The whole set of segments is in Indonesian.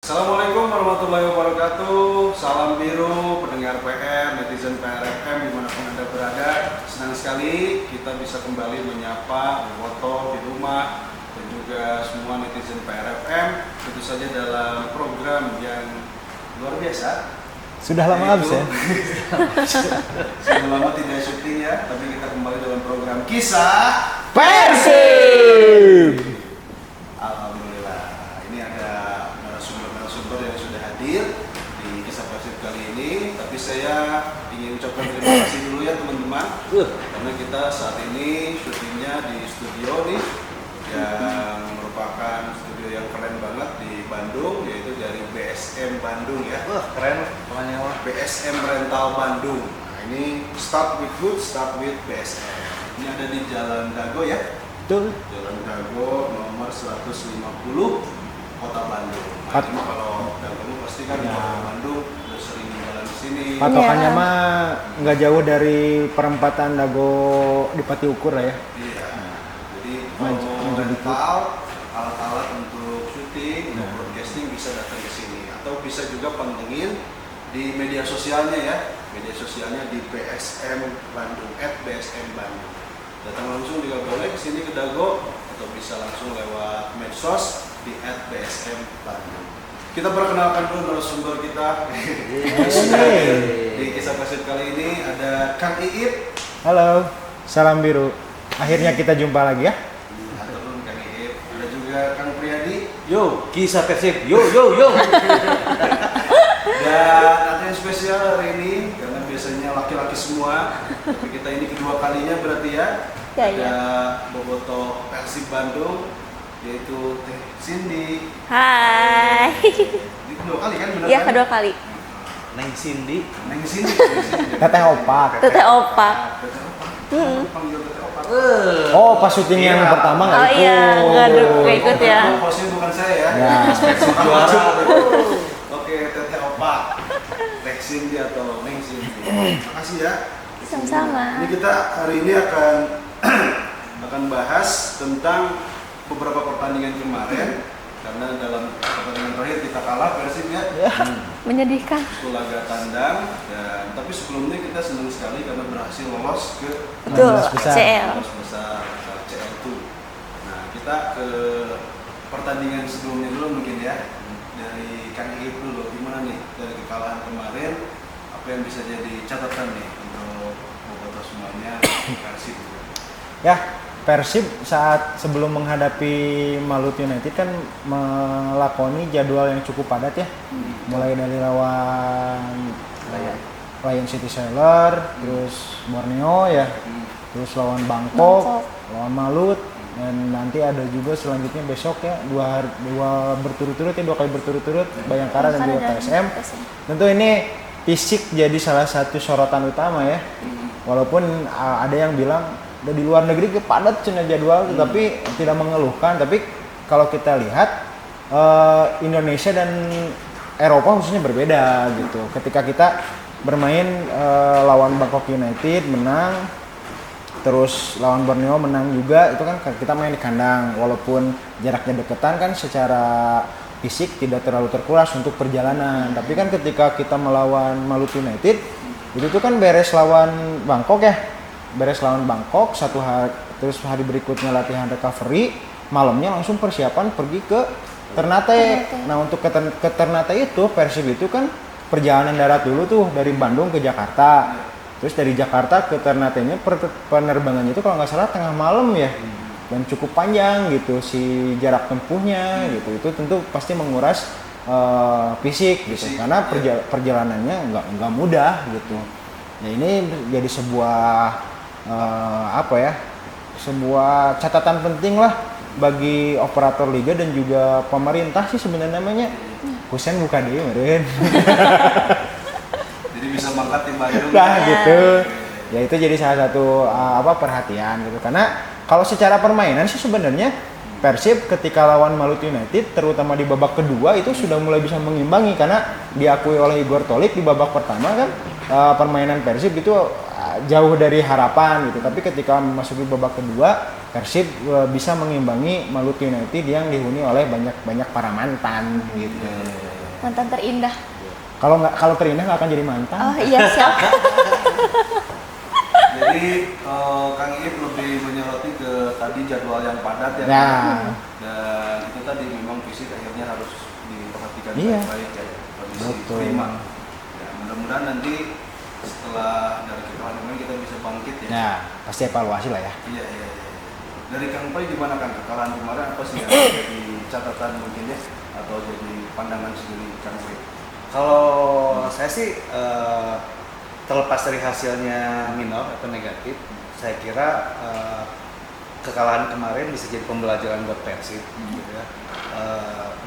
Assalamualaikum warahmatullahi wabarakatuh. Salam biru pendengar PR, netizen PRFM dimanapun Anda berada. Senang sekali kita bisa kembali menyapa foto di rumah dan juga semua netizen PRFM. Tentu saja dalam program yang luar biasa. Sudah lama absen. Sudah lama tidak syuting ya, tapi kita kembali dalam program Kisah Persib. Alhamdulillah, ini ada narasumber yang sudah hadir di Kisah Persib kali ini. Tapi saya ingin ucapkan terima kasih dulu ya teman-teman, karena kita saat ini syutingnya di studio nih, yang merupakan studio yang keren banget di Bandung, yaitu dari BSM Bandung ya. Wah, keren namanya mah. BSM Rental Bandung. Nah, ini start with good, start with BSM. Ini ada di Jalan Dago ya. Betul. Jalan Dago nomor 150 Kota Bandung. Nah, cuma kalau Dago pasti kan di Kota Bandung udah sering jalan di sini. Patokannya mah nggak jauh dari perempatan Dago di Pati Ukur lah ya. Iya. Jadi kalau mau rental alat-alat untuk syuting, untuk broadcasting bisa datang ke sini, atau bisa juga pantengin di media sosialnya ya. Media sosialnya di BSM Bandung @BSM Bandung. Datang langsung juga boleh ke sini ke Dago, atau bisa langsung lewat medsos di @BSM Bandung. Kita perkenalkan dulu narasumber kita. Di Kisah Persib kali ini ada Kang Iip. Halo, salam biru. Akhirnya kita jumpa lagi ya. Turun Kang Iip. Ada juga Kang Priyadi. Yo, Kisah Persib. Yo. Dan ada yang spesial hari ini karena biasanya laki-laki semua, tapi kita ini kedua kalinya berarti ya. Ya, Ada ya. bobotoh Persib Bandung, yaitu Teh Cindy. Hai. Ini kedua kali kan benar Iya, kan? kedua kali. Neng Cindy. Neng Cindy. Teteh opak. Teteh opak. Teteh Opak. Mm-mm. Panggil Teteh Opak. Oh, pas syuting yang Iya. pertama nggak Oh ikut. iya, nggak ikut ya. Posnya bukan saya ya. Ya. Juara. Oke, Teteh Opak. Teh Cindy atau Neng Cindy. Makasih ya. Sama-sama. Ini kita hari ini akan bahas tentang beberapa pertandingan kemarin, karena dalam pertandingan terakhir kita kalah Persib ya. Menyedihkan. Itu laga tandang, dan tapi sebelumnya kita senang sekali karena berhasil lolos ke Betul, 16 besar. CL. 16 besar CL2. Nah, kita ke pertandingan sebelumnya dulu mungkin ya. Dari Kang Iip dulu, gimana nih dari kekalahan kemarin, apa yang bisa jadi catatan nih untuk bobotoh semuanya Persib? Ya, Persib saat sebelum menghadapi Malut United kan melakoni jadwal yang cukup padat ya. Mulai dari lawan Lion City Sailor, terus Borneo ya, terus lawan Bangkok, lawan Malut, dan nanti ada juga selanjutnya besok ya dua kali berturut-turut Bayangkara dan juga PSM. Tentu ini fisik jadi salah satu sorotan utama ya. Walaupun ada yang bilang udah di luar negeri padat cina jadwal, tetapi tidak mengeluhkan. Tapi kalau kita lihat Indonesia dan Eropa khususnya berbeda gitu. Ketika kita bermain lawan Bangkok United menang, terus lawan Borneo menang juga, itu kan kita main di kandang, walaupun jaraknya deketan kan secara fisik tidak terlalu terkuras untuk perjalanan. Tapi kan ketika kita melawan Malut United, itu tuh kan beres lawan Bangkok ya, beres lawan Bangkok satu hari, terus hari berikutnya latihan recovery, malamnya langsung persiapan pergi ke Ternate. Nah untuk ke Ternate itu Persib itu kan perjalanan darat dulu tuh dari Bandung ke Jakarta. Terus dari Jakarta ke Ternate-nya penerbangannya itu kalau nggak salah tengah malam ya, dan cukup panjang gitu si jarak tempuhnya gitu. Itu tentu pasti menguras fisik gitu, karena perjalanannya nggak mudah gitu. Nah ini jadi sebuah sebuah catatan penting lah bagi operator liga dan juga pemerintah sih sebenarnya namanya. Kusen buka dia meren. Jadi bisa mangkat di Bandung. Nah gitu. Ya itu jadi salah satu perhatian gitu. Karena kalau secara permainan sih sebenarnya Persib ketika lawan Malut United terutama di babak kedua itu sudah mulai bisa mengimbangi, karena diakui oleh Igor Tolik di babak pertama kan permainan Persib itu jauh dari harapan gitu. Tapi ketika memasuki babak kedua, Persib bisa mengimbangi Maluku United yang dihuni oleh banyak para mantan gitu. Mantan terindah. Kalau terindah nggak akan jadi mantan. Oh iya siap. Jadi Kang Iip lebih menyoroti ke tadi jadwal yang padat ya. Nah. Dan itu tadi memang fisik akhirnya harus diperhatikan Iya. baik-baik ya. Kondisi Betul. prima. Ya, mudah-mudahan nanti setelah dari kekalahan kemarin kita bisa bangkit ya. Nah, pasti evaluasi lah ya. Iya. Dari Kang Pai gimana kan kekalahan kemarin apa sih yang jadi catatan mungkin ya atau jadi pandangan sendiri Kang Pai? Kalau saya sih terlepas dari hasilnya minor atau negatif, saya kira kekalahan kemarin bisa jadi pembelajaran buat Persib, gitu ya.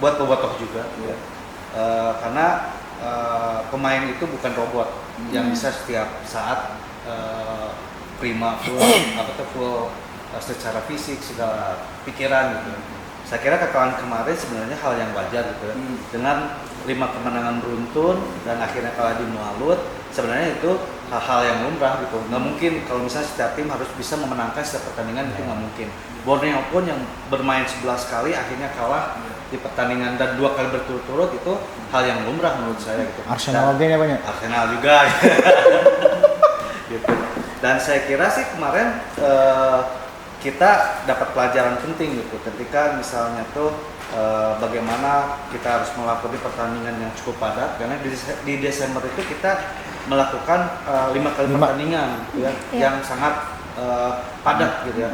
Buat bobotoh juga, ya. Karena pemain itu bukan robot yang bisa setiap saat prima full secara fisik, segala pikiran gitu. Saya kira kekalahan kemarin sebenarnya hal yang wajar gitu ya. Dengan 5 kemenangan beruntun dan akhirnya kalah di Mualut, sebenarnya itu hal-hal yang lumrah gitu. Nggak mungkin kalau misalnya setiap tim harus bisa memenangkan setiap pertandingan, itu nggak mungkin. Borneo pun yang bermain 11 kali akhirnya kalah di pertandingan dan 2 kali berturut-turut, itu hal yang lumrah menurut saya gitu. Arsenal oke ya banyak. Arsenal juga. Gitu. Dan saya kira sih kemarin kita dapat pelajaran penting gitu ketika misalnya tuh bagaimana kita harus melakoni pertandingan yang cukup padat, karena di Desember itu kita melakukan 5 kali pertandingan gitu ya, yang sangat padat gitu ya.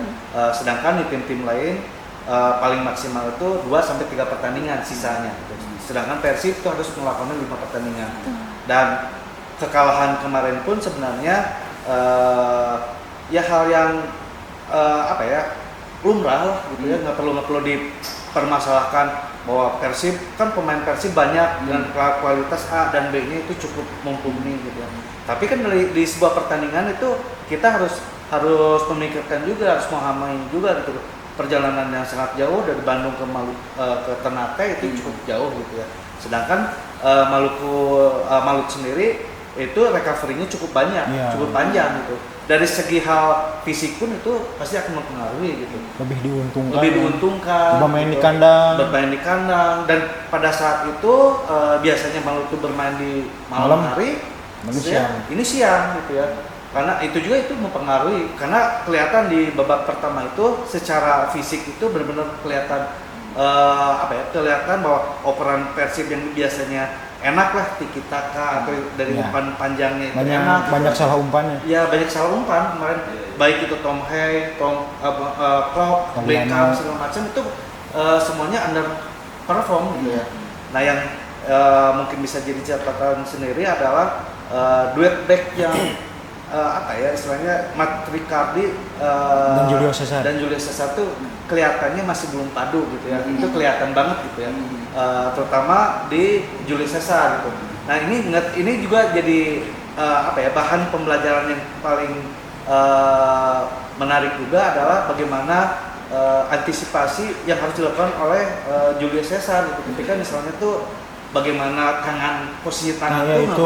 Sedangkan di tim-tim lain paling maksimal itu 2-3 pertandingan sisanya gitu. Sedangkan Persib itu harus melakukan 5 pertandingan. Dan kekalahan kemarin pun sebenarnya ya hal yang lumrah lah gitu ya, nggak perlu dipermasalahkan bahwa Persib kan pemain Persib banyak dengan kualitas A dan B-nya itu cukup mumpuni gitu ya. Tapi kan di sebuah pertandingan itu kita harus memikirkan juga, harus memahami juga gitu. Perjalanan yang sangat jauh dari Bandung ke Ternate itu cukup jauh gitu ya. Sedangkan Maluku sendiri itu recovery-nya cukup banyak, cukup panjang gitu. Dari segi hal fisik pun itu pasti akan mempengaruhi gitu. Lebih diuntungkan. Bermain gitu. di kandang. Dan pada saat itu biasanya Maluku bermain di malam hari, ini siang gitu ya. Karena itu juga itu mempengaruhi, karena kelihatan di babak pertama itu secara fisik itu benar-benar kelihatan kelihatan bahwa operan Persib yang biasanya enak lah tiki taka atau dari umpan panjangnya itu banyak salah umpannya. Ya banyak salah umpan kemarin, baik itu Tom Hay, Klopp, Beckham segala macam itu semuanya underperform gitu ya. Nah yang mungkin bisa jadi catatan sendiri adalah duet back yang istilahnya Matt Ricardi dan Julio Cesar tuh kelihatannya masih belum padu gitu ya. Itu kelihatan banget gitu ya. Terutama di Julio Cesar gitu. Nah, ini juga jadi bahan pembelajaran yang paling menarik juga adalah bagaimana antisipasi yang harus dilakukan oleh Julio Cesar gitu. Ketika misalnya tuh bagaimana posisi tangan itu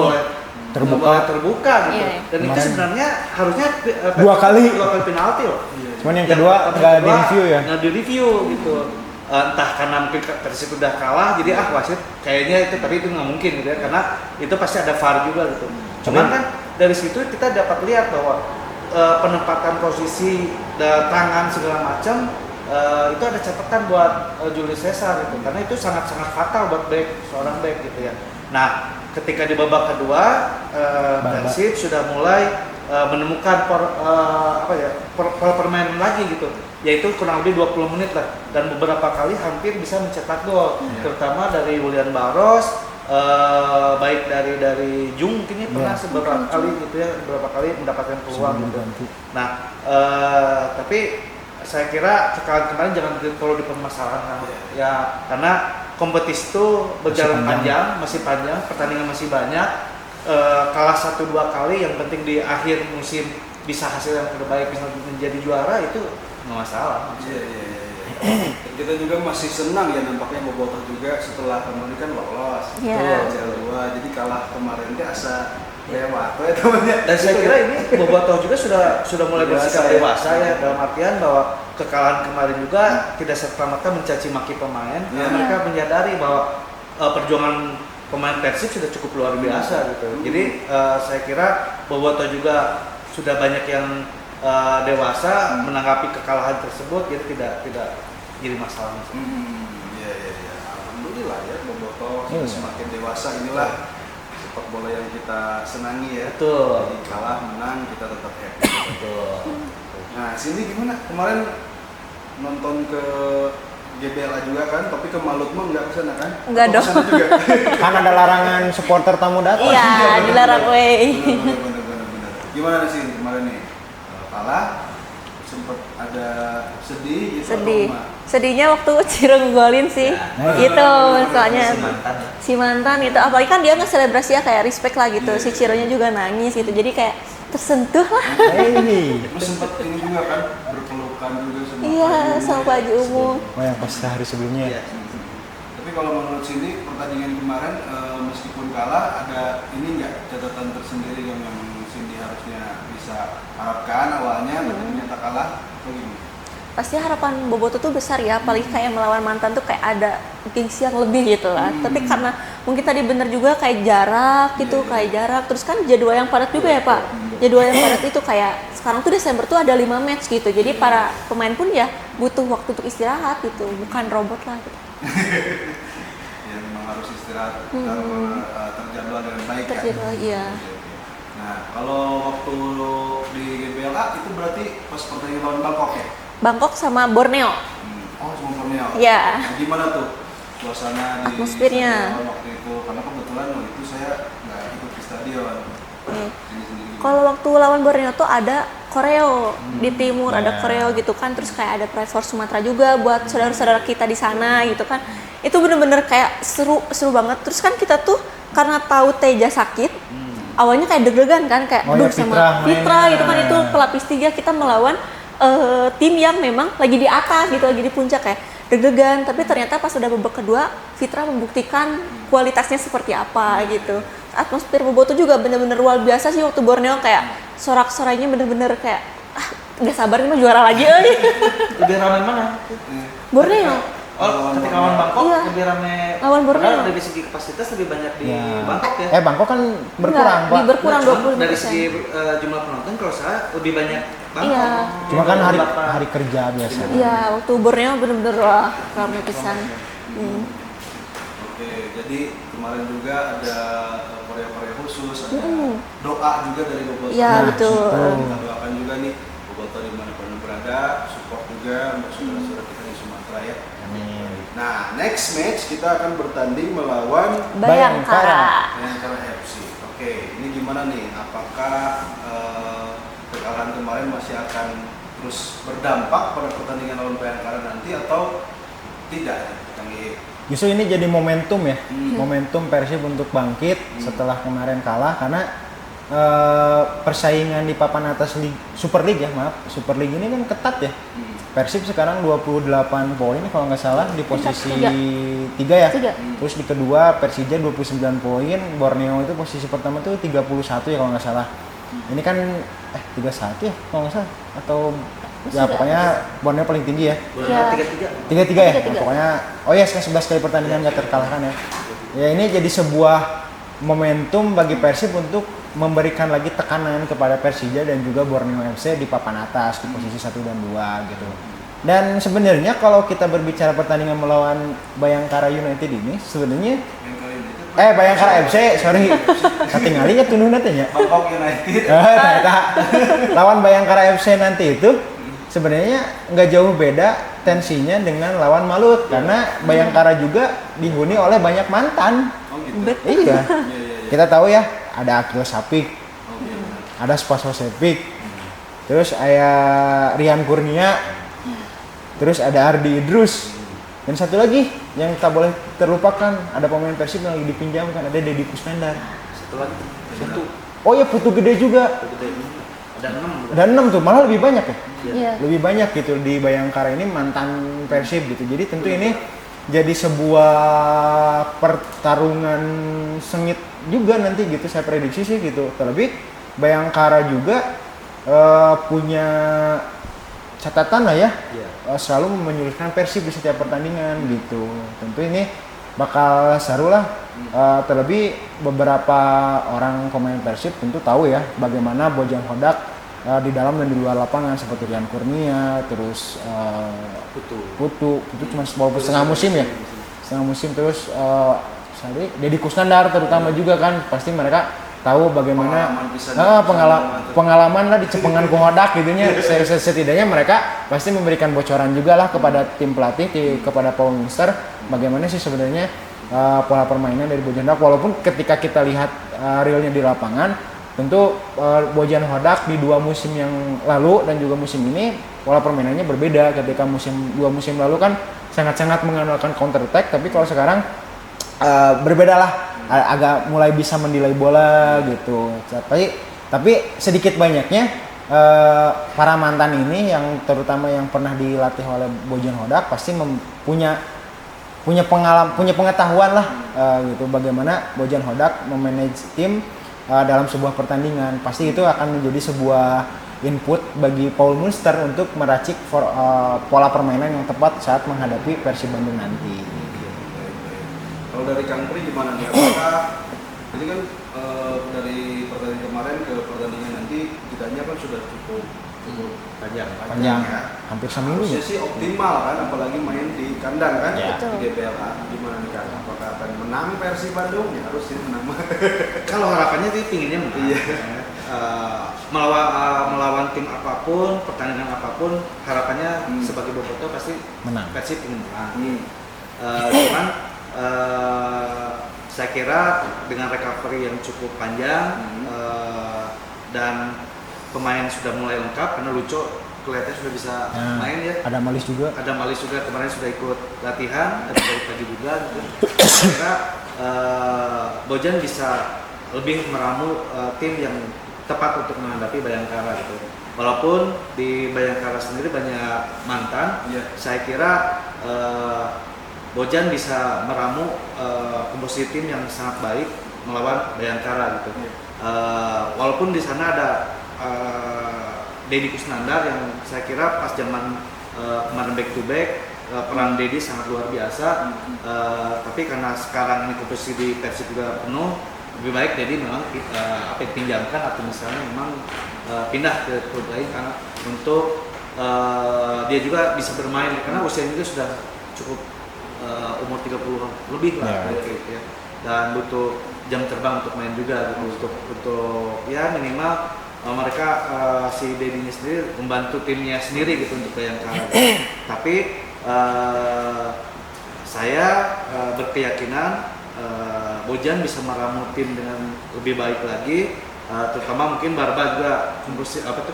nggak boleh terbuka gitu. Dan itu sebenarnya harusnya 2 kali penalti loh. Cuman yang kedua nggak di review gitu. Entah karena mungkin Persib udah kalah jadi wasit kayaknya itu, tapi itu nggak mungkin gitu ya, karena itu pasti ada VAR juga gitu. Cuman kan dari situ kita dapat lihat bahwa penempatan posisi tangan segala macam itu ada catatan buat Julio Cesar gitu, karena itu sangat-sangat fatal buat seorang back gitu ya. Nah, ketika di babak kedua Persib sudah mulai menemukan permainan lagi gitu, yaitu kurang lebih 20 menit lah, dan beberapa kali hampir bisa mencetak gol, terutama dari William Barros, baik dari Jung mungkin pernah beberapa kali mendapatkan peluang gitu. Nah, tapi saya kira kekalahan kemarin jangan terlalu dipermasalahkan ya, karena kompetisi itu berjalan masih panjang, pertandingan masih banyak. Kalah 1-2 kali, yang penting di akhir musim bisa hasil yang terbaik, bisa menjadi juara, itu nggak masalah. Iya. Kita juga masih senang ya nampaknya bobotoh juga setelah kemarin kan lolos. Jadi kalah kemarin dia asa lewat ya temennya. Dan saya kira ini Bobotoh juga sudah mulai bersikap dewasa ya, dalam artian bahwa kekalahan kemarin juga tidak serta-merta mencaci maki pemain. Ya. Mereka menyadari bahwa perjuangan pemain Persib sudah cukup luar biasa gitu. Jadi saya kira Bobotoh juga sudah banyak yang dewasa menanggapi kekalahan tersebut, jadi tidak jadi masalah. Iya. Alhamdulillah ya, Bobotoh sudah semakin dewasa. Inilah sepak bola yang kita senangi ya. Betul. Jadi kalah menang kita tetap happy. Betul. Nah, sini gimana? Kemarin nonton ke GBLA juga kan, tapi ke Malut mah nggak kesana kan? Nggak Atau dong. kesana juga? Kan ada larangan supporter tamu datang. Iya, dilarang wey. Bener. Gimana sih kemarin nih? Kalah, sempat ada sedih gitu. Sedih. atau gimana? Sedihnya waktu Ciro ngegolin sih. Nah, Itu soalnya Si mantan. si mantan itu, apalagi kan dia nge-selebrasi ya kayak respect lah gitu. Si Cironya juga nangis gitu. Jadi kayak tersentuh lah. Hei. Terus sempat ini juga kan berpelukan juga sama Iya, Pak sama Jumbo Pak ya. Jumo. Oh yang pas sehari sebelumnya. Iya. Tapi kalau menurut Cindy, pertandingan kemarin meskipun kalah, ada ini nggak catatan tersendiri yang Cindy harusnya bisa harapkan awalnya, tapi ternyata kalah atau gimana? Pasti harapan Bobotoh tuh besar ya, apalagi kayak melawan mantan tuh kayak ada gengsi yang lebih gitu lah. Tapi karena mungkin tadi bener juga kayak jarak gitu, kayak jarak. Terus kan jadwal yang padat juga ya Pak. Jadwal yang padat itu kayak sekarang tuh Desember tuh ada 5 match gitu. Jadi para pemain pun ya butuh waktu untuk istirahat gitu, bukan robot lah gitu. Ya memang harus istirahat, terjadwal dengan baik ya. Terjadwal, iya. Oke. Nah, kalau waktu di GBLA itu berarti pas pertandingan lawan Bangkok ya? Bangkok sama Borneo. Oh, semua Borneo. Iya. Nah, gimana tuh suasana di Atmosfernya. stadion waktu itu? Karena kebetulan waktu itu saya nggak ikut di stadion. Ini sendiri. Kalau waktu lawan Borneo tuh ada koreo di timur, ada koreo gitu kan, terus kayak ada Pride for Sumatera juga buat saudara-saudara kita di sana gitu kan. Itu bener-bener kayak seru banget. Terus kan kita tuh karena tahu Teja sakit, awalnya kayak deg-degan kan, kayak Oh ya, sama Fitra Fitra mainnya. gitu kan, itu pelapis 3 kita melawan tim yang memang lagi di atas gitu, lagi di puncak kayak deg-degan. Tapi ternyata pas udah babak kedua, Fitra membuktikan kualitasnya seperti apa gitu. Atmosfer Bobotoh juga bener-bener luar biasa sih waktu Borneo, kayak sorak-sorainya bener-bener kayak nggak sabar nih mau juara lagi euy. Lebih ramai mana? Borneo. Oh, ketika lawan Bangkok Iya. lebih ramai. Lawan Borneo. Padahal dari segi kapasitas lebih banyak di Ya. Bangkok ya. Bangkok kan berkurang, Enggak, Pak. berkurang Cuma 20%. dari segi jumlah penonton kalau saya lebih banyak Bangkok. Iya. Cuma kan hari Berapa? hari kerja biasa. Iya, waktu Borneo bener-bener wah ramai pisan. Oke, jadi kemarin juga ada korea-korea khusus, ada doa juga dari Bobotoh. Iya, Nah, betul. gitu. Kita doakan juga nih Bobotoh dimanapun berada, support juga untuk saudara-saudara kita di Sumatera ya. Amin. Nah, next match kita akan bertanding melawan Bayangkara. Bayangkara FC. Oke, ini gimana nih? Apakah kekalahan kemarin masih akan terus berdampak pada pertandingan lawan Bayangkara nanti atau tidak? Kang Iip? Justru ini jadi momentum ya, Hmm. momentum Persib untuk bangkit setelah kemarin kalah karena persaingan di papan atas Super League ya, Super League ini kan ketat ya. Persib sekarang 28 poin kalau nggak salah di posisi Tiga. 3 ya. Tiga. Terus di kedua Persija 29 poin, Borneo itu posisi pertama tuh 31 ya kalau nggak salah. Ini kan 31 ya kalau nggak salah atau ya pokoknya Borneo paling tinggi ya. Ya. 3-3. 3-3 ya? Tiga-tiga. Nah, pokoknya oh ya 11 kali pertandingan nggak terkalahkan ya. Ya ini jadi sebuah momentum bagi Persib untuk memberikan lagi tekanan kepada Persija dan juga Borneo FC di papan atas di posisi 1 dan 2 gitu. Dan sebenarnya kalau kita berbicara pertandingan melawan Bayangkara United ini sebenarnya Bayangkara FC, sorry. Katingali ya tunuh nanti ya. Bangkok United. Ternyata lawan Bayangkara FC nanti itu sebenarnya nggak jauh beda tensinya dengan lawan Malut karena Bayangkara juga dihuni oleh banyak mantan. Oh gitu. Iya. Iya. Kita tahu ya ada Akil Sapik, Oh iya. ada Spaso Sepik, terus ada Rian Kurnia, terus ada Ardi Idrus, dan satu lagi yang tak boleh terlupakan ada pemain Persib yang lagi dipinjamkan ada Deddy Kusnandar. Satu lagi. Satu. Oh ya Putu Gede juga. Ada 6. Ada 6 tuh, malah lebih banyak ya. Iya. Lebih banyak gitu di Bayangkara ini mantan Persib gitu. Jadi tentu ini jadi sebuah pertarungan sengit juga nanti gitu, saya prediksi sih gitu. Terlebih Bayangkara juga punya catatan lah ya, selalu menyulitkan Persib di setiap pertandingan gitu. Tentu ini bakal seru lah. Terlebih beberapa orang pemain Persib tentu tahu ya bagaimana Bojan Hodak di dalam dan di luar lapangan, seperti Rian Kurnia, terus Putu cuma walaupun setengah musim ya, terus Deddy Kusnandar terutama juga kan, pasti mereka tahu bagaimana pengalaman lah di cepengan Hodak gitunya. Setidaknya mereka pasti memberikan bocoran juga lah kepada tim pelatih, kepada Paul Minster, bagaimana sih sebenarnya pola permainan dari Bojan Hodak. Walaupun ketika kita lihat realnya di lapangan, tentu Bojan Hodak di 2 musim yang lalu dan juga musim ini pola permainannya berbeda. Ketika 2 musim lalu kan sangat-sangat mengandalkan counter attack, tapi kalau sekarang berbeda lah, agak mulai bisa mendelay bola gitu. Tapi sedikit banyaknya para mantan ini yang terutama yang pernah dilatih oleh Bojan Hodak pasti punya pengetahuan lah gitu bagaimana Bojan Hodak memanage tim dalam sebuah pertandingan. Pasti itu akan menjadi sebuah input bagi Paul Munster untuk meracik pola permainan yang tepat saat menghadapi Persib Bandung nanti. Kalau dari Kang Pri gimana nih? Apakah ini kan dari pertandingan kemarin ke pertandingan nanti jedanya kan sudah cukup panjang ya. Hampir seminggu harusnya ya. sih optimal kan, apalagi main di kandang kan, Ya. di GBLA. Gimana nih Kang? Apakah akan menang Persib Bandung? Ya harus sih menang. Kalau harapannya sih pinginnya menang. Iya. Melawan tim apapun, pertandingan apapun, harapannya sebagai bobotoh pasti Menang. Persib ingin menang. Cuman saya kira dengan recovery yang cukup panjang dan pemain sudah mulai lengkap, karena Luco kelihatannya sudah bisa main ya. Ada Malis juga. Ada Malis juga, kemarin sudah ikut latihan, ada pagi juga gitu. Saya kira Bojan bisa lebih meramu tim yang tepat untuk menghadapi Bayangkara gitu. Walaupun di Bayangkara sendiri banyak mantan, saya kira Bojan bisa meramu komposisi tim yang sangat baik melawan Bayangkara gitu. Walaupun di sana ada Deddy Kusnandar yang saya kira pas zaman kemarin back to back peran Deddy sangat luar biasa. Tapi karena sekarang ini komposisi di Persib juga penuh, lebih baik Deddy memang pinjamkan atau misalnya memang pindah ke klub lain karena untuk dia juga bisa bermain karena usianya juga sudah cukup umur 30 lebih lah gitu ya. Dan butuh jam terbang untuk main juga gitu, untuk ya minimal mereka si Deddy-nya sendiri membantu timnya sendiri gitu untuk Bayangkara. Tapi saya berkeyakinan Bojan bisa meramu tim dengan lebih baik lagi, terutama mungkin Barba juga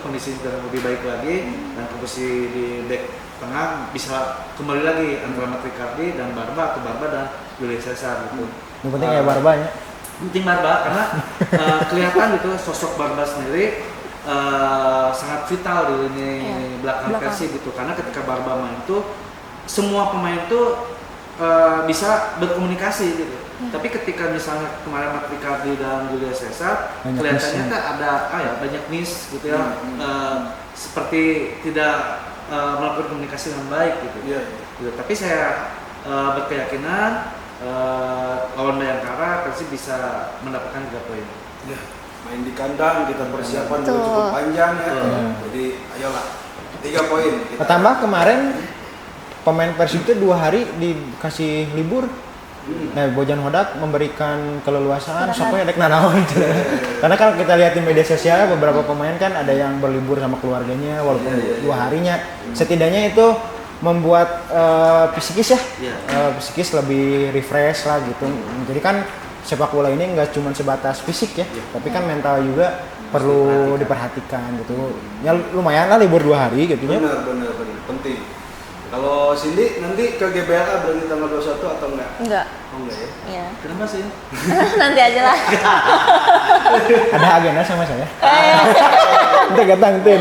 kondisi lebih baik lagi, dan komposisi di back tengah bisa kembali lagi antara Matrikardi dan Barba atau Barba dan Julius Caesar gitu. Yang penting kayak Barbanya. Penting Barba karena kelihatan gitu sosok Barba sendiri sangat vital di lini belakang Persib gitu, karena ketika Barba main itu semua pemain itu bisa berkomunikasi gitu. Tapi ketika misalnya kemarin Matrikardi dan Julius Caesar kelihatannya kan ada banyak miss gitu ya, seperti tidak melakukan komunikasi dengan baik gitu. Gitu. Tapi saya berkeyakinan lawan Bayangkara Persib bisa mendapatkan 3 poin. Ya, main di kandang, kita persiapan juga cukup panjang ya. Jadi ayolah 3 poin. Tambah kemarin pemain Persib itu 2 hari dikasih libur. Nah, Bojan Hodak memberikan keleluasaan, soknya dek nanaon. Karena kalau kita lihat di media sosial beberapa pemain kan ada yang berlibur sama keluarganya walaupun 2 harinya. Setidaknya itu membuat psikis psikis lebih refresh lah gitu. Jadi kan sepak bola ini nggak cuma sebatas fisik ya, tapi kan mental juga perlu diperhatikan gitu. Ya lumayan lah libur 2 hari gitu ya. Benar penting. Kalau Cindy nanti ke GBLA berarti tanggal 21 atau enggak? Enggak. Oh enggak ya? Iya. Kenapa sih? Nanti aja lah. Ada agenda sama saya. Nanti gatang nanti.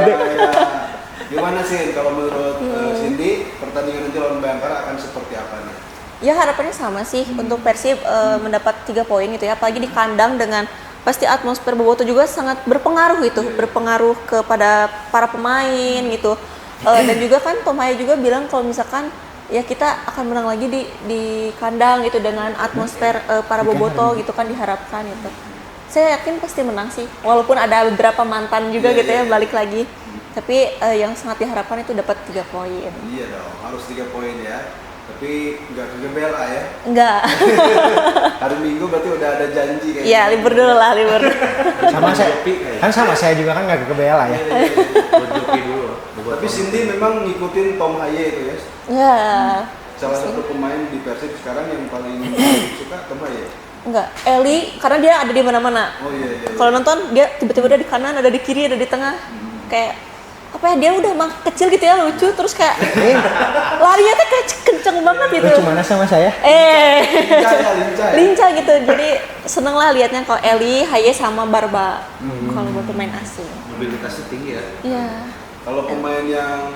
Gimana sih kalau menurut Cindy pertandingan nanti lawan Bayangkara akan seperti apa nih? Ya harapannya sama sih untuk Persib mendapat 3 poin gitu ya, apalagi di kandang dengan pasti atmosfer Boboto juga sangat berpengaruh itu, berpengaruh kepada para pemain gitu. Dan juga kan Tom Haye juga bilang kalau misalkan ya kita akan menang lagi di kandang gitu dengan atmosfer para Boboto gitu kan diharapkan gitu. Saya yakin pasti menang sih, walaupun ada beberapa mantan juga gitu ya balik lagi. Tapi yang sangat diharapkan itu dapat 3 poin. Iya dong, harus 3 poin ya. Tapi nggak kegebel ya. Enggak. Hari Minggu berarti udah ada janji kayaknya. Iya, libur dulu lah, libur. Sama saya, kan sama saya juga kan nggak ke Bella ya. Buat Joki dulu. Tapi Cindy memang ngikutin Tom Haye itu ya. Ya. Salah satu pemain di Persib sekarang yang paling suka Tom Haye. Enggak, Eli karena dia ada di mana-mana. Oh iya. Kalau nonton dia tiba-tiba ada di kanan, ada di kiri, ada di tengah. Kayak apa ya, dia udah emang kecil gitu ya, lucu, terus kayak larinya tuh kayak kenceng banget gitu. Lucu mana sama saya? Lincah. Lincah gitu. Jadi seneng lah liatnya kalau Eli, Haye sama Barba. Kalau buat pemain asing. Mobilitasnya tinggi ya. Iya. Kalau pemain yang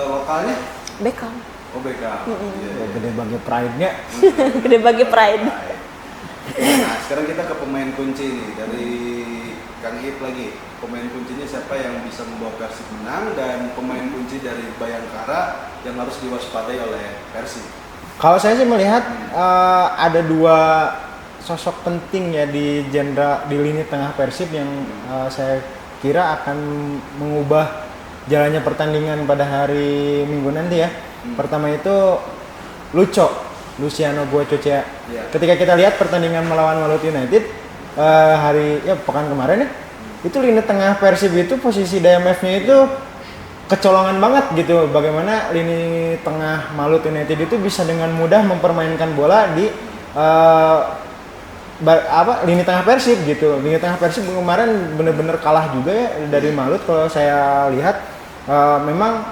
lokalnya, Beckham. oh Beckham. Iya. Gede bagi pride-nya. Gede bagi pride. Nah, sekarang kita ke pemain kunci nih dari Kang Ip lagi. Pemain kuncinya siapa yang bisa membawa Persib menang dan pemain kunci dari Bayangkara yang harus diwaspadai oleh Persib. Kalau saya sih melihat ada 2 sosok penting ya di lini tengah Persib yang saya kira akan mengubah jalannya pertandingan pada hari Minggu nanti ya. Pertama itu Luciano Guacocea. Ya. Ketika kita lihat pertandingan melawan Maluku United pekan kemarin ya, itu lini tengah Persib itu posisi DMF-nya itu kecolongan banget gitu. Bagaimana lini tengah Maluku United itu bisa dengan mudah mempermainkan bola di lini tengah Persib gitu. Lini tengah Persib kemarin benar-benar kalah juga ya dari Malut. Kalau saya lihat memang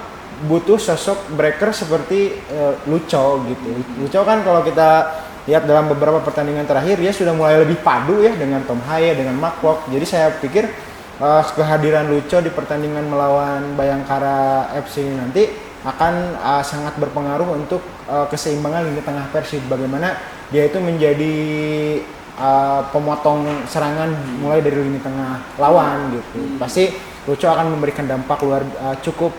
butuh sosok breaker seperti Luco gitu. Luco kan kalau kita lihat dalam beberapa pertandingan terakhir dia sudah mulai lebih padu ya dengan Tom Haye, dengan Mark Kwok. Jadi saya pikir kehadiran Luco di pertandingan melawan Bayangkara FC nanti akan sangat berpengaruh untuk keseimbangan lini tengah Persib. Bagaimana dia itu menjadi pemotong serangan mulai dari lini tengah lawan gitu. Pasti Luco akan memberikan dampak cukup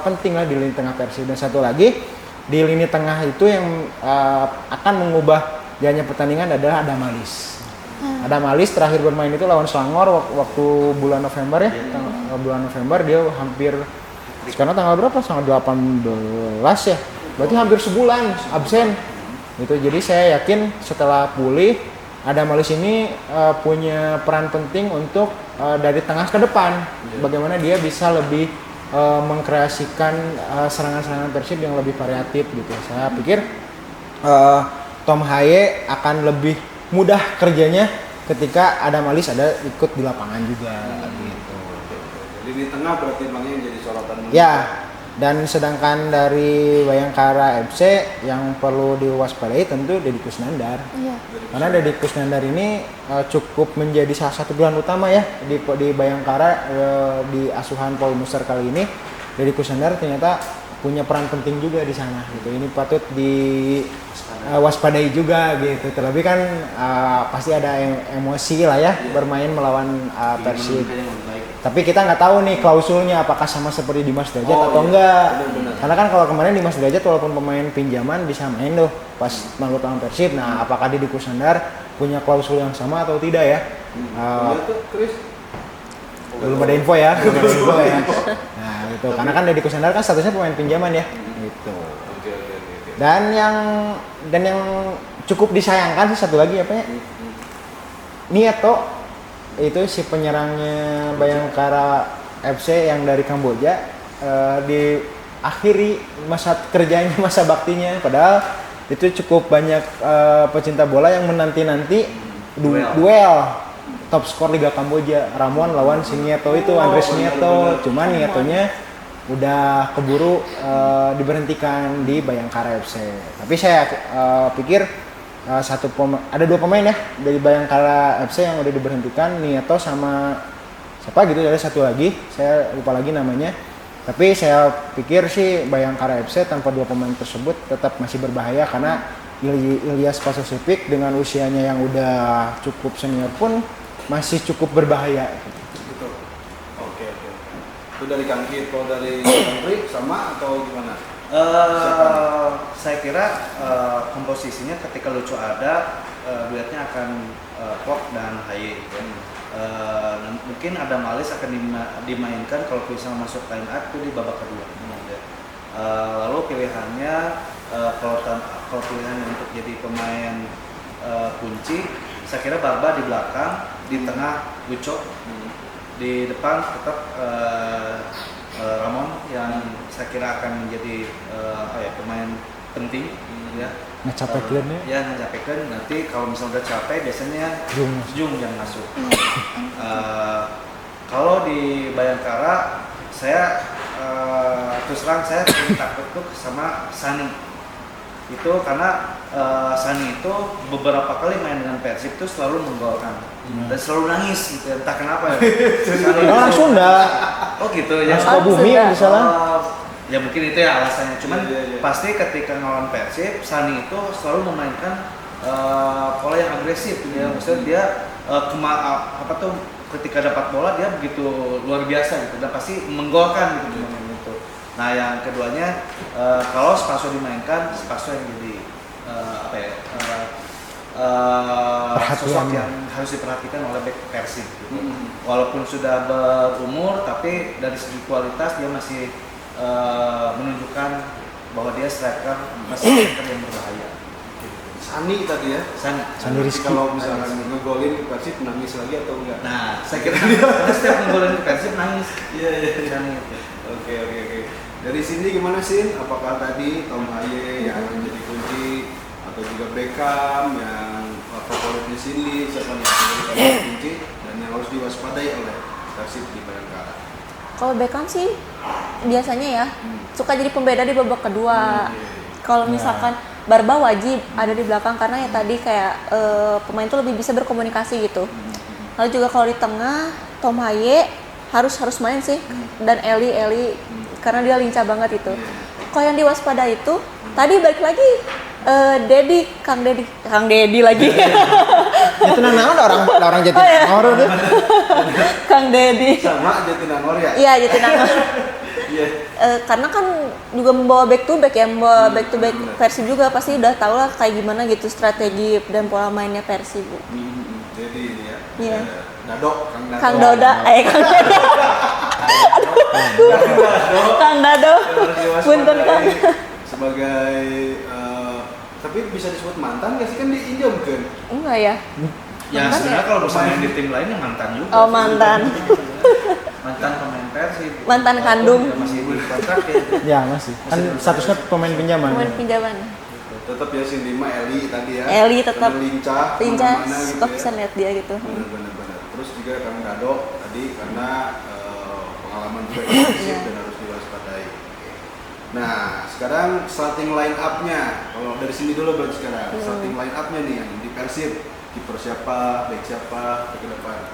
penting lah di lini tengah Persib. Dan satu lagi di lini tengah itu yang akan mengubah jalannya pertandingan adalah Adam Alis. Adam Alis terakhir bermain itu lawan Selangor waktu bulan November ya. Bulan November dia hampir sekarang tanggal berapa? Tanggal 18 ya. Berarti hampir sebulan absen. Itu jadi saya yakin setelah pulih Adam Alis ini punya peran penting untuk dari tengah ke depan. Bagaimana dia bisa lebih mengkreasikan serangan-serangan Persib yang lebih variatif gitu. Saya pikir Tom Haye akan lebih mudah kerjanya ketika Adam Alis ada ikut di lapangan juga gitu. Lini tengah berarti memangnya yang jadi sorotan. Ya, dan sedangkan dari Bayangkara FC yang perlu diwaspadai tentu Deddy Kusnandar. Iya. Karena Deddy Kusnandar ini cukup menjadi salah satu pilihan utama ya di Bayangkara di asuhan Paul Musar kali ini. Deddy Kusnandar ternyata punya peran penting juga di sana gitu. Ini patut diwaspadai juga gitu. Terlebih kan pasti ada emosi lah ya bermain melawan Persib. Tapi kita nggak tahu nih klausulnya apakah sama seperti Dimas Derajat atau enggak. Benar. Karena kan kalau kemarin Dimas Derajat walaupun pemain pinjaman bisa main tuh pas Maluku lawan Persib. Nah, apakah Deddy Kusnandar punya klausul yang sama atau tidak ya? Tuh, Chris. Belum ada info ya. Nah, itu karena kan Deddy Kusnandar kan statusnya pemain pinjaman ya. Gitu. Oke. Dan yang cukup disayangkan sih satu lagi apa ya? Nieto itu si penyerangnya Bayangkara FC yang dari Kamboja diakhiri masa kerjanya, masa baktinya, padahal itu cukup banyak pecinta bola yang menanti-nanti duel top skor Liga Kamboja, Ramuan lawan si Nieto itu, Andres Nieto. Cuman Nietonya udah keburu diberhentikan di Bayangkara FC. Tapi saya pikir ada 2 pemain ya dari Bayangkara FC yang udah diberhentikan, Nieto sama siapa gitu, ada satu lagi saya lupa lagi namanya. Tapi saya pikir sih Bayangkara FC tanpa dua pemain tersebut tetap masih berbahaya karena Ilyas Pasosipik dengan usianya yang udah cukup senior pun masih cukup berbahaya. Gitu. Oke. Itu dari Kang Kit, kalau dari Kang Pri sama atau gimana? Saya kira komposisinya ketika Lucu ada, duetnya akan Pop dan Haye. Mungkin ada Malis akan dimainkan kalau bisa masuk line up itu di babak kedua. Lalu pilihannya kalau pilihan untuk jadi pemain kunci, saya kira Barba di belakang, di tengah Uco, di depan tetap Ramon yang saya kira akan menjadi pemain penting ya. Ngecapekeun ya. Ya ngecapekeun, nanti kalau misalnya udah capek biasanya Jung yang masuk. Kalau di Bayangkara saya terus terang saya takut tuh sama Sani. Itu karena Sani itu beberapa kali main dengan Persib itu selalu menggolkan dan selalu nangis gitu, entah kenapa ya. Sani Orang Sunda. Oh gitu ya. Sukabumi misalnya. Ya mungkin itu ya alasannya. Cuman Iya. pasti ketika ngelawan Persib, Sani itu selalu memainkan pola yang agresif. Ya. Maksudnya dia ketika dapat bola dia begitu luar biasa gitu dan pasti menggolkan gitu. Nah yang keduanya kalau Spaso dimainkan, Spaso yang jadi sosok yang harus diperhatikan oleh back Persib gitu. Walaupun sudah berumur tapi dari segi kualitas dia masih menunjukkan bahwa dia striker yang berbahaya. Sani tadi ya. Sani Rizky. Kalau misalkan ngegolin Persib nangis lagi atau enggak? Nah, saya kira karena setiap menggolin Persib nangis. Iya. Sani. Oke. Dari sini gimana sih? Apakah tadi Tom Haye yang akan jadi kunci atau juga Beckham yang favorit di sini siapa nih yang jadi kunci dan yang harus diwaspadai oleh Persib di Bayangkara? Kalau Beckham sih biasanya ya suka jadi pembeda di babak kedua. Kalau misalkan Barba wajib ada di belakang karena ya tadi kayak pemain tuh lebih bisa berkomunikasi gitu. Lalu juga kalau di tengah Tom Haye harus main sih dan Eli karena dia lincah banget itu. Kalau yang diwaspada itu tadi balik lagi Kang Dedi lagi. Itu naon orang Jatinangor tuh. Kang Dedi. Sama Jatinangor ya? Iya, Jatinangor. Iya. Karena kan juga membawa back to back Persib juga pasti udah tau lah kayak gimana gitu strategi dan pola mainnya Persib. Jadi ini ya. Iya. Kang Doda. Kang Dado. Punten Kang. Sebagai tapi bisa disebut mantan nggak sih, kan diinjamkan? Enggak ya? Ya Mantan sebenarnya ya? kalau bermain di tim lain ya mantan juga. Oh, mantan. Mantan pemain Persib. Mantan kandung. Ya, masih dikontrak ya. Ya masih. Kan statusnya pemain pinjaman. Pemain pinjaman. Tetap ya si Lima Eli tadi ya. Eli tetap lincah lincah, gitu suka ya. bisa lihat dia gitu. Benar. Terus juga Kang Dado tadi karena pengalaman juga di Persib dan harus diwaspadai. Nah, sekarang starting line up-nya. Kalau dari sini dulu berarti sekarang starting line up-nya nih yang di Persib. Kiper siapa, back siapa ke depan?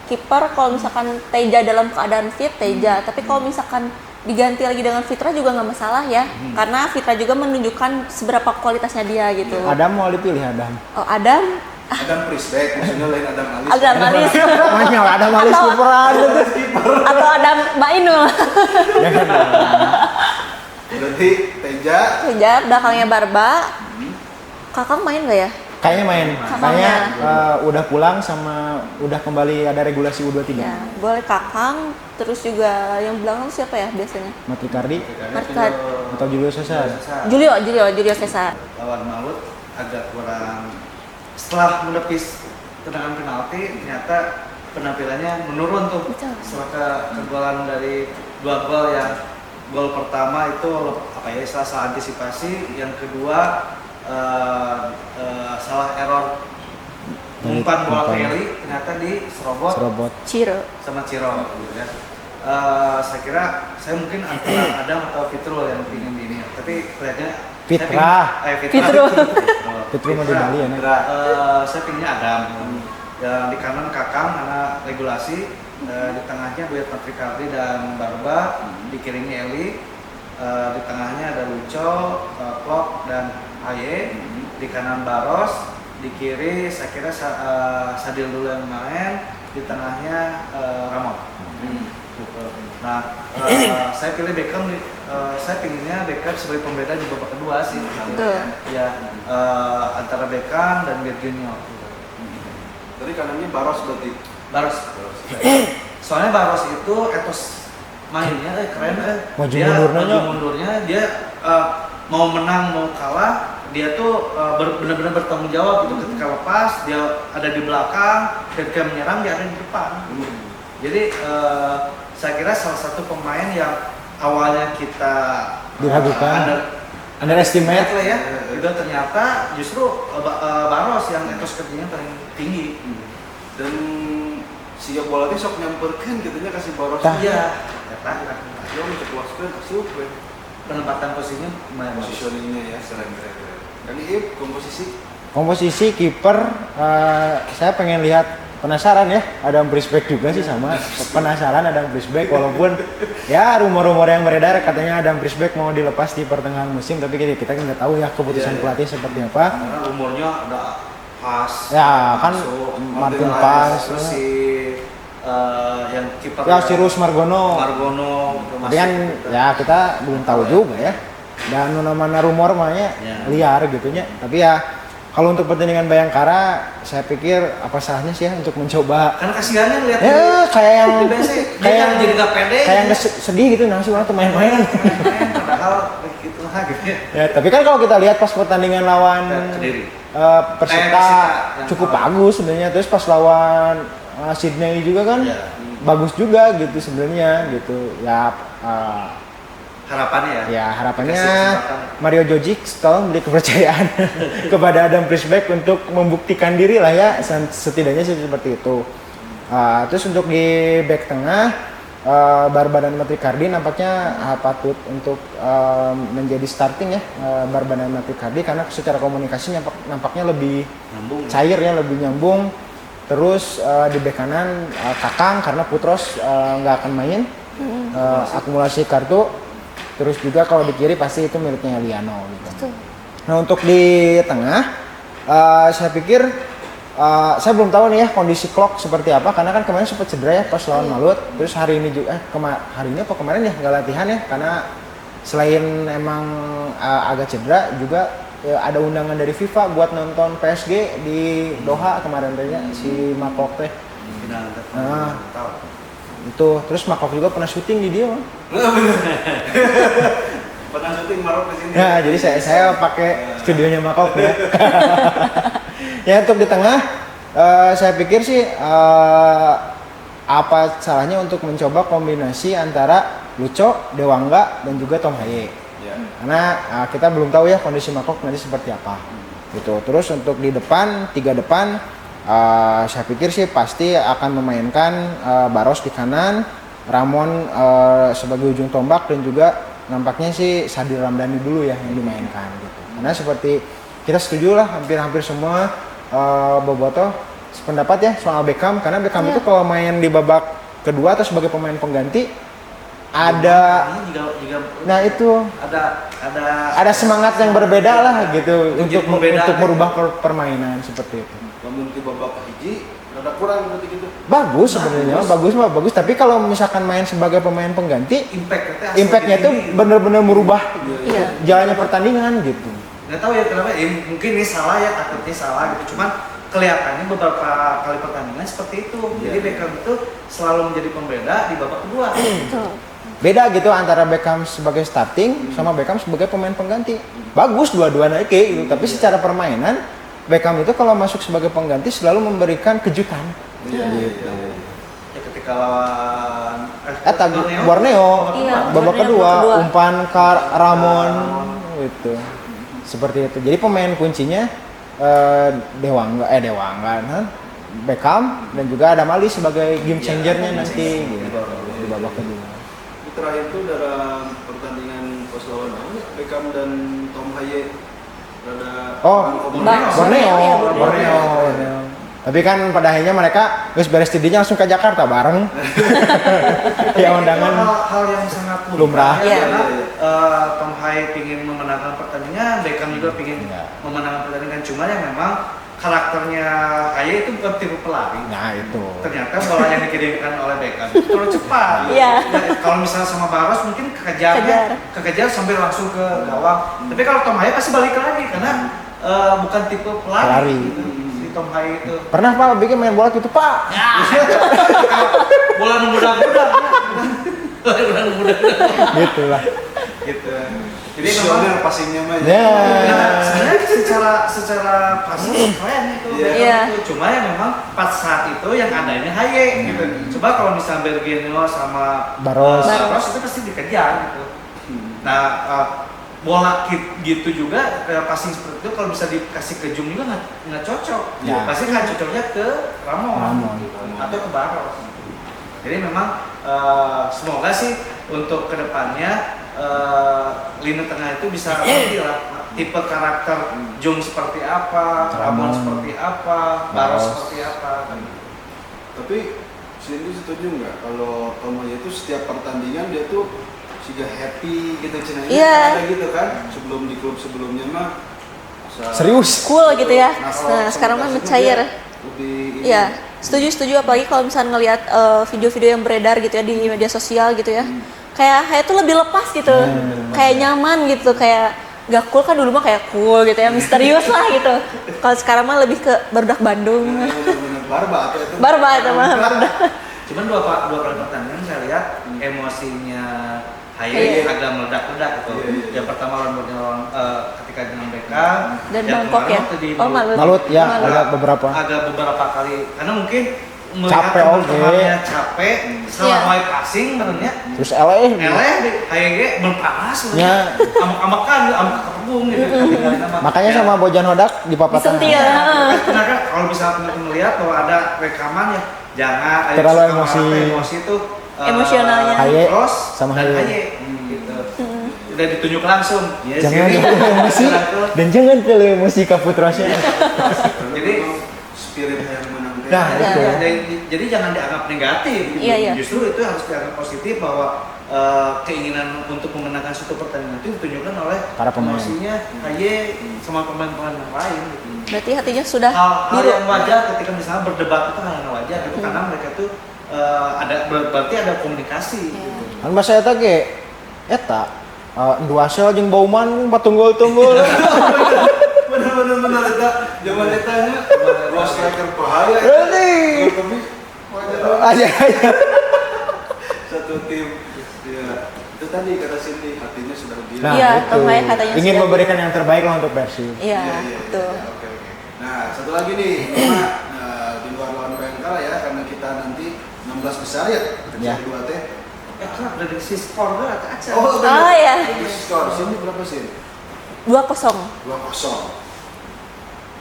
Kiper kalau misalkan Teja dalam keadaan fit Teja, tapi kalau misalkan diganti lagi dengan Fitra juga nggak masalah ya, karena Fitra juga menunjukkan seberapa kualitasnya dia gitu. Adam mau dipilih Adam. Oh Adam Prisback, maksudnya lain Adam Alis. Adam Alis Makanya Adam Alis Atau- kiperan. atau Adam Mainul. Berarti Teja, Belakangnya Barba. Kakang main nggak ya? Kayaknya main. Kakangnya. Kayaknya udah pulang sama udah kembali ada regulasi U23. Ya, boleh Kakang. Terus juga yang belakang siapa ya biasanya? Matrikardi Markat. atau Julio Cesar. Julio Cesar. Lawan Malut agak kurang, setelah menepis tendangan penalti ternyata penampilannya menurun tuh. Betul. Setelah kegolan dari dua gol, yang gol pertama itu salah antisipasi, yang kedua salah error umpan bola ke Eli, ternyata di serobot Ciro. sama Ciro gitu ya. Saya kira saya mungkin antara Adam atau Fitrul yang ingin ini, tapi kelihatannya Fitra. Fitru mau di Bali ya, Nek? Saya pinginnya Adam. Yang di kanan Kakang karena regulasi, Di tengahnya Buyut Matrikardi dan Barba, di kirinya Eli. Di tengahnya ada Luco, Klok dan Aye. Di kanan Baros, di kiri saya kira Sadil dulu yang main, di tengahnya Ramon. Nah, saya pilih Beckham. Saya pinginnya Beckham sebagai pembeda di babak kedua sih. Betul. Ya, antara Beckham dan Virginio. Tadi kanannya Baros berarti. Baros. Soalnya Baros itu etos mainnya keren. Maju Dia mundurnya. maju mundurnya, dia mau menang mau kalah, dia tuh benar-benar bertanggung jawab gitu. Ketika lepas dia ada di belakang, ketika menyerang dia ada di depan. Jadi saya kira salah satu pemain yang awalnya kita Diragukan. Underestimate. lah ya, itu ternyata justru Baros yang etos kerjanya paling tinggi. Dan siap bola teh sok nyamperkeun katanya kasih Baros. Tah. Iya, kata Dia mencekloskeun asup we. penempatan posisinya lumayan bagus. Positioningnya ya keren. Kan Iip Komposisi kiper, saya pengen lihat, penasaran ya, Adam Brisbeck juga sih sama, penasaran Adam Brisbeck, walaupun ya rumor-rumor yang beredar katanya Adam Brisbeck mau dilepas di pertengahan musim, tapi kita nggak tahu ya keputusan Iya. pelatih seperti apa. Karena umurnya ada Pas. Ya, kan Martin Pas, terus si yang kiper ya si Rus Margono. itu Tapi kan ya kita belum tahu juga ya. Dan mana rumor mahnya Ya. liar gitunya. Tapi ya kalau untuk pertandingan Bayangkara, saya pikir apa salahnya sih ya untuk mencoba. karena kasihannya lihat Ya kayak yang di BC, dia kayak kan jadi nggak pede. kayak yang sedih gitu nasi orang tuh main-main. Padahal gitu lah gitu ya. Ya, tapi kan kalau kita lihat pas pertandingan lawan Kediri. Persita Persita, cukup yang bagus sebenarnya. Terus pas lawan Sydney juga kan Ya. bagus juga gitu sebenarnya gitu. Ya Harapannya ya. ya harapannya Dikasih kesempatan. Mario Jojic tolong beri kepercayaan kepada Adam Brisbeck untuk membuktikan diri lah ya, setidaknya sih seperti itu. Terus untuk di back tengah Barba dan Matrikardi nampaknya patut untuk menjadi starting ya, Barba dan Matrikardi, karena secara komunikasi nampaknya lebih Nyambung. cair ya, lebih nyambung. Terus di bek kanan Kakang karena Putros nggak akan main, akumulasi kartu. Terus juga kalau di kiri pasti itu miliknya Liano gitu. Betul. Nah untuk di tengah, saya pikir saya belum tahu nih ya kondisi Klok seperti apa, karena kan kemarin sempat cedera ya pas lawan Malut. Terus hari ini juga hari ini apa kemarin ya nggak latihan ya, karena selain emang agak cedera juga ada undangan dari FIFA buat nonton PSG di Doha kemarin teh si Makok teh. Nah. Tahu. Itu terus Makok juga pernah syuting di dia. Pernah syuting Marok di sini. Ya, jadi saya pakai studionya Makok ya. Ya untuk di tengah, saya pikir sih apa salahnya untuk mencoba kombinasi antara Luco, Dewangga dan juga Tom Haye. Ya. Karena kita belum tahu ya kondisi Makok nanti seperti apa. Gitu. Terus untuk di depan, tiga depan, saya pikir sih pasti akan memainkan Baros di kanan, Ramon sebagai ujung tombak, dan juga nampaknya sih Sadil Ramdhani dulu ya yang dimainkan gitu. Karena seperti kita setuju lah hampir semua Boboto sependapat ya soal Beckham, karena Beckham itu kalau main di babak kedua atau sebagai pemain pengganti ada nah itu ada semangat yang berbeda lah gitu untuk merubah permainan seperti itu. Namun di babak hiji rada kurang berarti gitu. Bagus sebenarnya, bagus. Tapi kalau misalkan main sebagai pemain pengganti, impactnya itu benar-benar merubah Iya. jalannya pertandingan gitu. Nggak tahu ya kenapa, mungkin ini salah ya, takutnya salah gitu. Cuman kelihatannya beberapa kali pertandingan seperti itu. Jadi Beckham itu selalu menjadi pembeda di babak kedua. Betul. Beda gitu antara Beckham sebagai starting sama Beckham sebagai pemain pengganti. Bagus dua-duanya gitu, tapi secara permainan Beckham itu kalau masuk sebagai pengganti selalu memberikan kejutan. Iya. Ya ketika lawan Borneo Iya, babak Borneo kedua babak kedua. umpan ke Ramon gitu. Seperti itu. Jadi pemain kuncinya Dewangga kan? Beckham dan juga Adam Ali sebagai game changernya nanti gitu, di babak kedua. Ini terakhir itu dalam pertandingan pas lawan Beckham dan Tom Haye rada Oh, Borneo. Borneo. Iya, Borneo. Tapi kan pada akhirnya mereka geus beres studinya langsung ke Jakarta bareng. Ya undangan hal yang sangat lumrah. Iya. Karena Tom Hai ingin memenangkan pertandingan, Beckham juga ingin Iya. memenangkan pertandingan. Cuma yang memang karakternya Haye itu bukan tipe pelari. Nah itu. Ternyata bola yang dikirimkan oleh Beckham itu terlalu cepat. Iya. Nah, kalau misalnya sama Barros mungkin kekejar sampai langsung ke gawang. Tapi kalau Tom Haye pasti balik lagi karena bukan tipe pelari. Pelari. Gitu. Si Tom Haye itu. Pernah Pak bikin main bola gitu Pak? Bola muda-muda. Bola muda-muda. Gitu lah. Gitu. Jadi Visioner passingnya mah Ya. Nah, sebenarnya secara pasti keren itu. Iya. Itu. Cuma yang memang pas saat itu yang adanya Haye gitu. Coba kalau misalnya Bergenio sama Barros. Barros itu pasti dikejar gitu. Nah, bola gitu juga passing seperti itu kalau bisa dikasih ke Jung juga nggak cocok. Ya. Pasti nggak cocoknya ke Ramon gitu. Atau ke Barros. Jadi memang semoga sih untuk kedepannya lini tengah itu bisa ngerti lah tipe karakter Jung seperti apa, Ramon seperti apa, Barros seperti apa. Tapi Cindy setuju nggak kalau Tomoya itu setiap pertandingan dia tuh juga happy gitu cenanya Iya. ada gitu kan sebelum di klub sebelumnya mah Serius. Cool gitu ya. kalau Nah, sekarang mah komunikasinya mencair. dia lebih ini. Iya, setuju apalagi kalau misalnya ngelihat video-video yang beredar gitu ya di media sosial gitu ya. Kayak Haye tuh lebih lepas gitu. Kayak nyaman gitu, kayak gak cool kan dulu mah kayak cool gitu ya, misterius lah gitu. Kalau sekarang mah lebih ke barudak Bandung. Bener-bener barba atau itu Barba itu mah barudak. Cuman dua kali pertandingan saya lihat emosinya Haye Haye. agak meledak-ledak gitu. Iya, iya. Yang pertama lawan ketika dengan Beckham Dan yang Bangkok kemarin ya. waktu di Oh, Malut. Malut ya, Malut. ada beberapa. agak beberapa kali karena mungkin melihat Capek, teman-temannya capek setelah Iya. mulai passing sebenarnya Terus eleh. di HYG berpanas Ya. amak-amakan amak-kepung gitu tinggalin sama. Makanya Ya. sama Bojan Hodak di papasan. Disentil. Karena kan kalau bisa teman-teman melihat bahwa ada rekaman ya jangan ayo Terlalu suka emosi. marah, emosi itu Emosionalnya. Haye Ross sama dan Haye. Haye gitu. Udah ditunjuk langsung. Ya, Jangan sini. terlalu emosi dan jangan terlalu emosi ke putrasnya. Jadi spirit yang menang teh. Nah, Ya, itu. jadi jangan dianggap negatif. Gitu. Iya, iya. Justru itu harus dianggap positif bahwa keinginan untuk memenangkan suatu pertandingan itu ditunjukkan oleh Para pemain. emosinya Haye sama pemain-pemain yang lain. Gitu. Berarti hatinya sudah Hal biru. yang wajar ketika misalnya berdebat itu hal yang wajar gitu karena mereka tuh berarti ada komunikasi. Iya. Gitu. Kan bahasa eta ge eta dua sel jeung Bauman patunggul-tunggul. Bener eta zaman etanya dua striker bahaya. Berarti Tapi wajar aja. satu tim. Ya, itu tadi kata Cindy hatinya sudah biru. Nah, Iya, itu. Tom Haye katanya Ingin sudah memberikan yang terbaik lah untuk Persib. Iya, Iya, betul. Oke. Nah, satu lagi nih, karena di luar lawan Bayangkara ya, karena kita nanti 16 besar ya, Ya. kecil 2 teh. Kan prediksi skor tuh ada aja. Oh, Oh, iya. Skor sini berapa sih? 2-0. 2-0.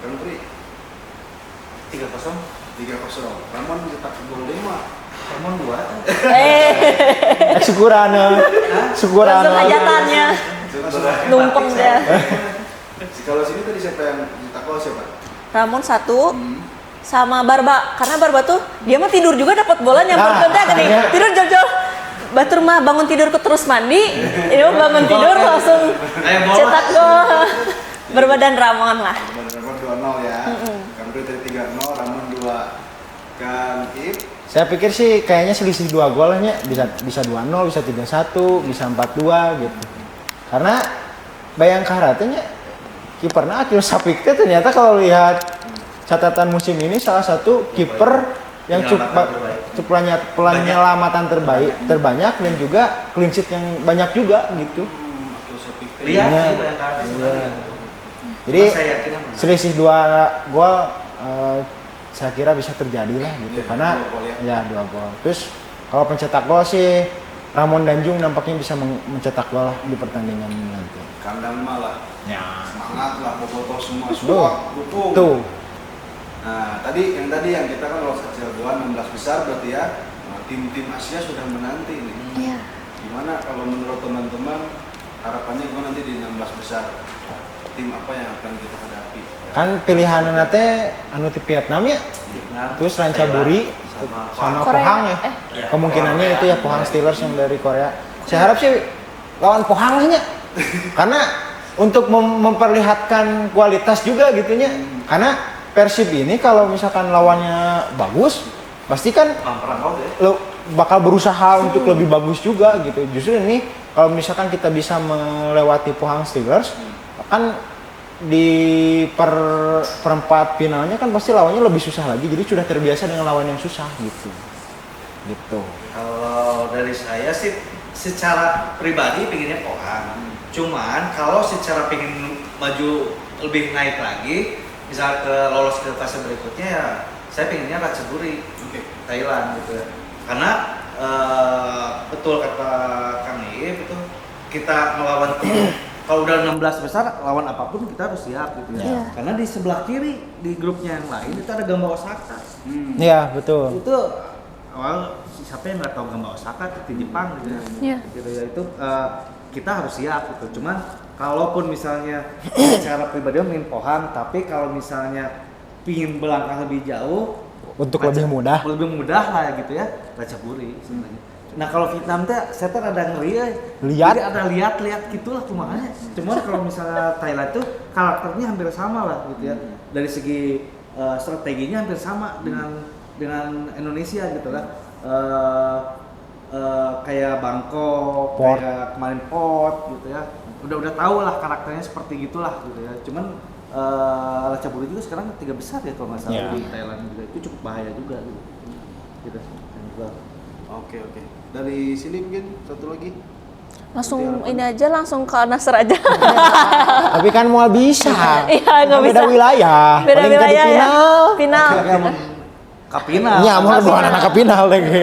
Kang Pri 3-0. 3-0. Ramon cetak gol 5. Ramon 2 kan. Syukuran. Syukuran. Langsung hajatannya. Numpeng dia. Kalau sini tadi siapa yang cetak gol siapa? Ramon 1 sama Barba, karena Barba tuh dia mah tidur juga dapat bola nyamper Nah, ke dia gini. makanya. Tidur jauh-jauh. Batur mah bangun tidur ke terus mandi, ini mah bangun tidur langsung Ayo bola. cetak gol. Barba dan Ramon lah. Ramon 2-0 ya. Kang Pri tadi 3-0, Ramon 2. Kang Ip Saya pikir sih kayaknya selisih 2 golnya bisa 2-0, bisa 3-1, bisa 4-2 gitu. Karena Bayangkara teh nya kiperna Akil Sapik teh ternyata kalau lihat catatan musim ini salah satu kiper yang penyelamatan terbanyak dan juga clean sheet yang banyak juga gitu. atau Sepik teh. Lihat Iya. sih Bayangkara sebenarnya. Jadi Saya yakin menang. selisih 2 gol saya kira bisa terjadi lah gitu Iya, karena 2 gol ya 2 gol. Terus kalau pencetak gol sih Ramon Danjung nampaknya bisa mencetak gol lah di pertandingan ini nanti. Kandang malah Ya. semangat lah bobotoh semua Tuh. support dukung. Tuh. Nah, tadi yang kita kan lolos ke Cirebon 16 besar berarti ya. Nah, tim-tim Asia sudah menanti nih. Iya. Gimana kalau menurut teman-teman harapannya gimana nanti di 16 besar? tim apa yang akan kita hadapi. Kan pilihan nanti anu ti Vietnam ya, Vietnam, terus Rancaburi sama Korea. Pohang ya. Kemungkinannya itu ya Pohang Steelers yang dari Korea. Saya harap sih lawan Pohang lah nya. Karena untuk memperlihatkan kualitas juga gitunya. Karena Persib ini kalau misalkan lawannya bagus, pasti kan perang deh. lo bakal berusaha untuk lebih bagus juga gitu. Justru ini kalau misalkan kita bisa melewati Pohang Steelers, kan di perempat finalnya kan pasti lawannya lebih susah lagi. Jadi sudah terbiasa dengan lawan yang susah gitu. Gitu. Kalau dari saya sih secara pribadi pengennya Pohang. Cuman kalau secara pengen maju lebih naik lagi, misal lolos ke fase berikutnya ya saya pengennya Ratchaburi, Thailand gitu ya. Karena betul kata Kang Iip itu kita melawan tim kalau udah 16 besar lawan apapun kita harus siap gitu ya. Iya. Karena di sebelah kiri di grupnya yang lain itu ada Gamba Osaka. Iya, betul. Itu awal siapa yang nggak tahu Gamba Osaka di Jepang gitu ya. Iya. Gitu ya itu kita harus siap gitu. Cuman kalaupun misalnya secara pribadi main Pohang, tapi kalau misalnya pingin melangkah lebih jauh Untuk lebih mudah. lebih mudah lah gitu ya Ratchaburi sebenarnya. Nah kalau Vietnam teh saya tuh ada ngeri Lihat. jadi ada lihat gitulah kumanya. Cuman kalau misalnya Thailand tuh karakternya hampir sama lah gitu ya. Dari segi strateginya hampir sama dengan Indonesia gitu kan. Kayak Bangkok, Port. kayak kemarin Port gitu ya. Udah tahu lah karakternya seperti gitulah gitu ya. Cuman Ratchaburi juga sekarang 3 besar ya kalau nggak salah Iya. di Thailand juga. Itu cukup bahaya juga gitu. Gitu. Dan juga Oke. Dari sini mungkin satu lagi. Langsung ini aja, langsung ke Nasr aja. Tapi kan mau bisa. Iya, nggak Kan beda bisa. wilayah. Beda Paling kan di wilayah ya. final. Final. ya Kapina. Iya, mau dua anak ke final lagi.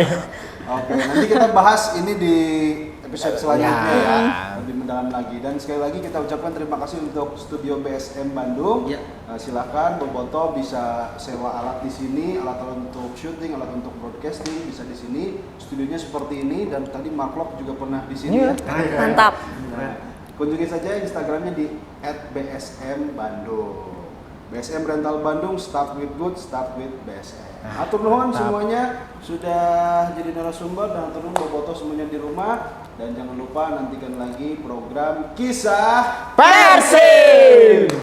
Oke, nanti kita bahas ini di episode selanjutnya Ya. ya, lebih mendalam lagi. Dan sekali lagi kita ucapkan terima kasih untuk studio BSM Bandung. Ya. Silakan Boboto bisa sewa alat di sini, alat untuk syuting, alat untuk broadcasting bisa di sini. Studionya seperti ini dan tadi Marklock juga pernah di sini. Iya. Ya. Mantap. Nah, kunjungi saja Instagramnya di @bsmbandung. BSM Rental Bandung, start with good, start with BSM. Atur nuhun semuanya sudah jadi narasumber dan atur nuhun Boboto semuanya di rumah dan jangan lupa nantikan lagi program Kisah Persib.